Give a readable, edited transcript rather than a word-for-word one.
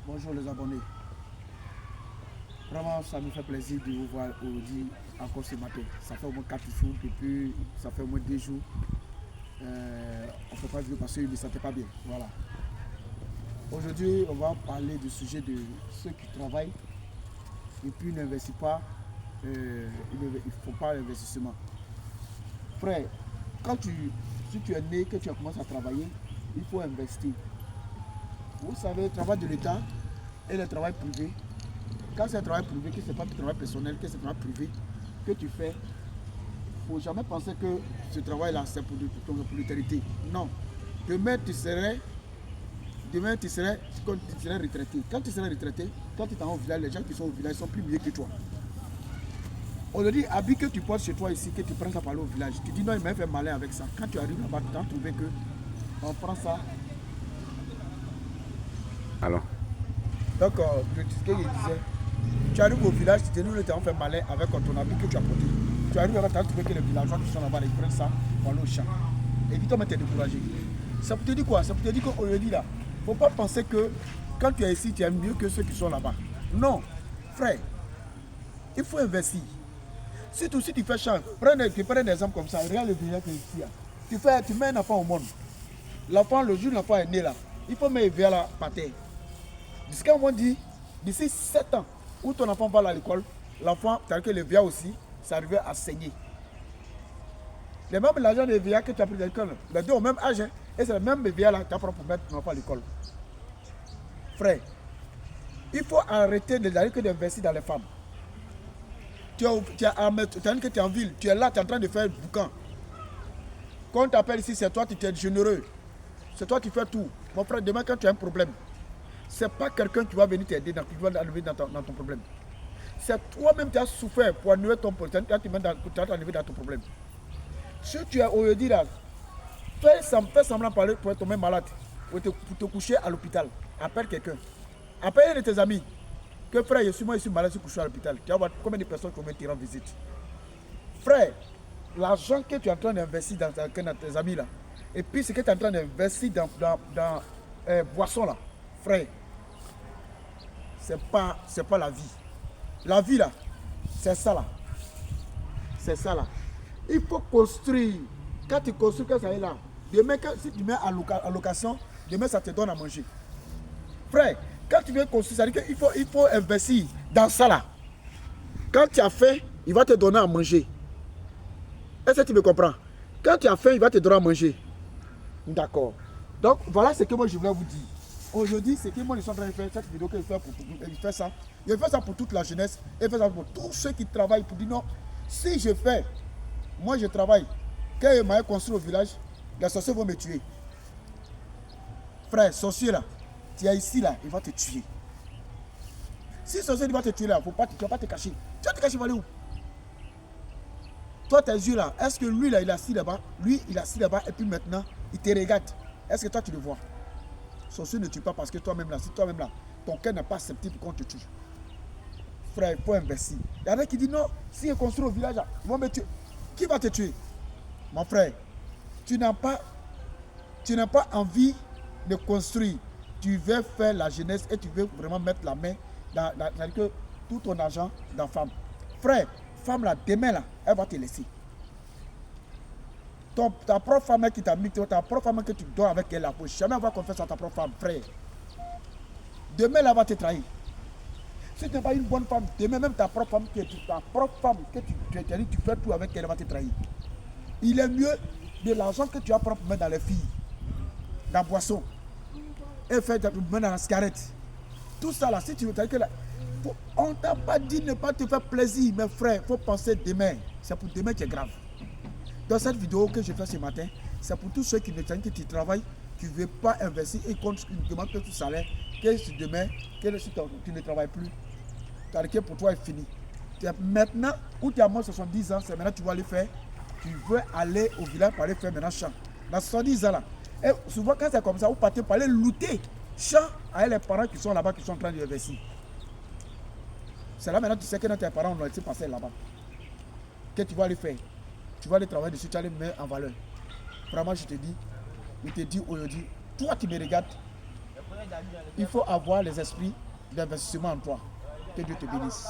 Bonjour les abonnés. Vraiment, ça me fait plaisir de vous voir aujourd'hui encore ce matin. Ça fait au moins 4 jours, depuis ça fait au moins 2 jours. On ne fait pas vidéo parce qu'il ne me sentait pas bien. Voilà. Aujourd'hui, on va parler du sujet de ceux qui travaillent et puis n'investissent pas. Ils ne font pas l'investissement. Frère, si tu es né, que tu as commencé à travailler, il faut investir. Vous savez, le travail de l'État et le travail privé. Quand c'est un travail privé, que ce n'est pas du travail personnel, que c'est un travail privé que tu fais, il ne faut jamais penser que ce travail-là, c'est pour l'éternité. Non. Demain, tu serais retraité. Quand tu serais retraité, quand tu es au village, les gens qui sont au village sont plus mieux que toi. On te dit, habit que tu portes chez toi ici, que tu prends ça pour aller au village. Tu dis non, il m'a fait malin avec ça. Quand tu arrives là-bas, tu as trouvé que on prend ça. Alors. Donc, ce qu'il disait, tu arrives au village, tu te dis, nous, on fait malin avec ton habit que tu as porté. Tu arrives là-bas, tu as trouvé que les villageois qui sont là-bas, ils prennent ça pour aller au champ. Évidemment, tu es découragé. Ça te dit quoi? Ça te dit qu'on le dit là. Il ne faut pas penser que quand tu es ici, tu es mieux que ceux qui sont là-bas. Non, frère, il faut investir. Surtout si tu fais champ, tu prends un exemple comme ça, regarde le village qui est ici. Tu mets un enfant au monde. L'enfant, le jour où l'enfant est né là, il faut mettre vers la par terre. Jusqu'à un moment dit, d'ici 7 ans, où ton enfant va à l'école, l'enfant, tel que le vieux aussi, ça arrive à saigner. Les mêmes l'argent des vieux que tu as pris à l'école, les deux au même âge, hein, et c'est le même vieux là que tu as pour mettre ton enfant à l'école. Frère, il faut arrêter d'investir dans les femmes. Tu es en ville, tu es là, tu es en train de faire du boucan. Quand on t'appelle ici, c'est toi qui es généreux. C'est toi qui fais tout. Mon frère, demain quand tu as un problème, c'est pas quelqu'un qui va venir t'aider, qui va arriver dans ton problème. C'est toi-même qui as souffert pour annuler ton problème, tu as arrivé dans ton problème. Si tu es aujourd'hui là, fais semblant de parler pour tomber malade, pour te coucher à l'hôpital. Appelle quelqu'un. Appelle un de tes amis. Que frère, je suis malade, je suis couché à l'hôpital. Tu vas voir combien de personnes qui vont te rendre visite. Frère, l'argent que tu es en train d'investir dans tes amis là, et puis ce que tu es en train d'investir dans boisson là, frère, c'est pas la vie. La vie là, c'est ça là. C'est ça là. Il faut construire. Quand tu construis, quand ça est là, demain, si tu mets à location, demain ça te donne à manger. Frère, quand tu viens construire, ça veut dire qu'il faut investir dans ça là. Quand tu as faim, il va te donner à manger. Est-ce que tu me comprends? Quand tu as faim, il va te donner à manger. D'accord. Donc voilà ce que moi je voulais vous dire. Aujourd'hui, c'est que moi je suis en train de faire cette vidéo que je fais il fait ça. Je fais ça pour toute la jeunesse et je fais ça pour tous ceux qui travaillent pour dire non. Si je fais, moi je travaille. Quand il m'a construit au village, les sorciers vont me tuer. Frère, sorcier là, tu es ici là, il va te tuer. Si le sorcier va te tuer là, tu ne vas pas te cacher. Tu vas te cacher, il va aller où? Toi, tes yeux là, est-ce que lui là, il est assis là-bas? Lui, il est assis là-bas et puis maintenant, il te regarde. Est-ce que toi, tu le vois? Sorcier ne tue pas parce que toi-même là, si toi-même là, ton cœur n'est pas acceptable qu'on te tue. Frère, il faut investir. Il y en a qui disent non, si il construit au village, là, ils vont me tuer. Qui va te tuer? Mon frère, tu n'as pas envie de construire. Tu veux faire la jeunesse et tu veux vraiment mettre la main c'est-à-dire que tout ton argent dans femme. Frère, femme là, demain là, elle va te laisser. Ta propre femme qui t'a mis, ta propre femme que tu dors avec elle, il ne faut jamais avoir confiance à ta propre femme, frère. Demain, elle va te trahir. Si tu n'es pas une bonne femme, demain même ta propre femme que tu fais tout avec elle, elle va te trahir. Il est mieux de l'argent que tu as propre mettre dans les filles, dans la boisson, et faire mettre dans la cigarette. Tout ça là, si tu veux, on ne t'a pas dit de ne pas te faire plaisir, mes frères, il faut penser demain. C'est pour demain qui est grave. Dans cette vidéo que je fais ce matin, c'est pour tous ceux qui me disent que tu travailles, tu ne veux pas investir et qu'on te demande que tu salaire, que si demain, que si tu ne travailles plus, ta requête pour toi est finie. Maintenant, où tu as moins 70 ans, c'est maintenant que tu vas aller faire, tu veux aller au village pour aller faire maintenant champ. Dans 70 ans là, et souvent quand c'est comme ça, vous partez pour aller looter champ avec les parents qui sont là-bas, qui sont en train d'investir. C'est là maintenant que tu sais que tes parents ont été passés là-bas. Qu'est-ce que tu vas aller faire? Tu vas aller travailler dessus, tu vas les mettre en valeur. Vraiment, je te dis aujourd'hui, toi qui me regardes, Il faut avoir les esprits d'investissement en toi. Que Dieu te bénisse.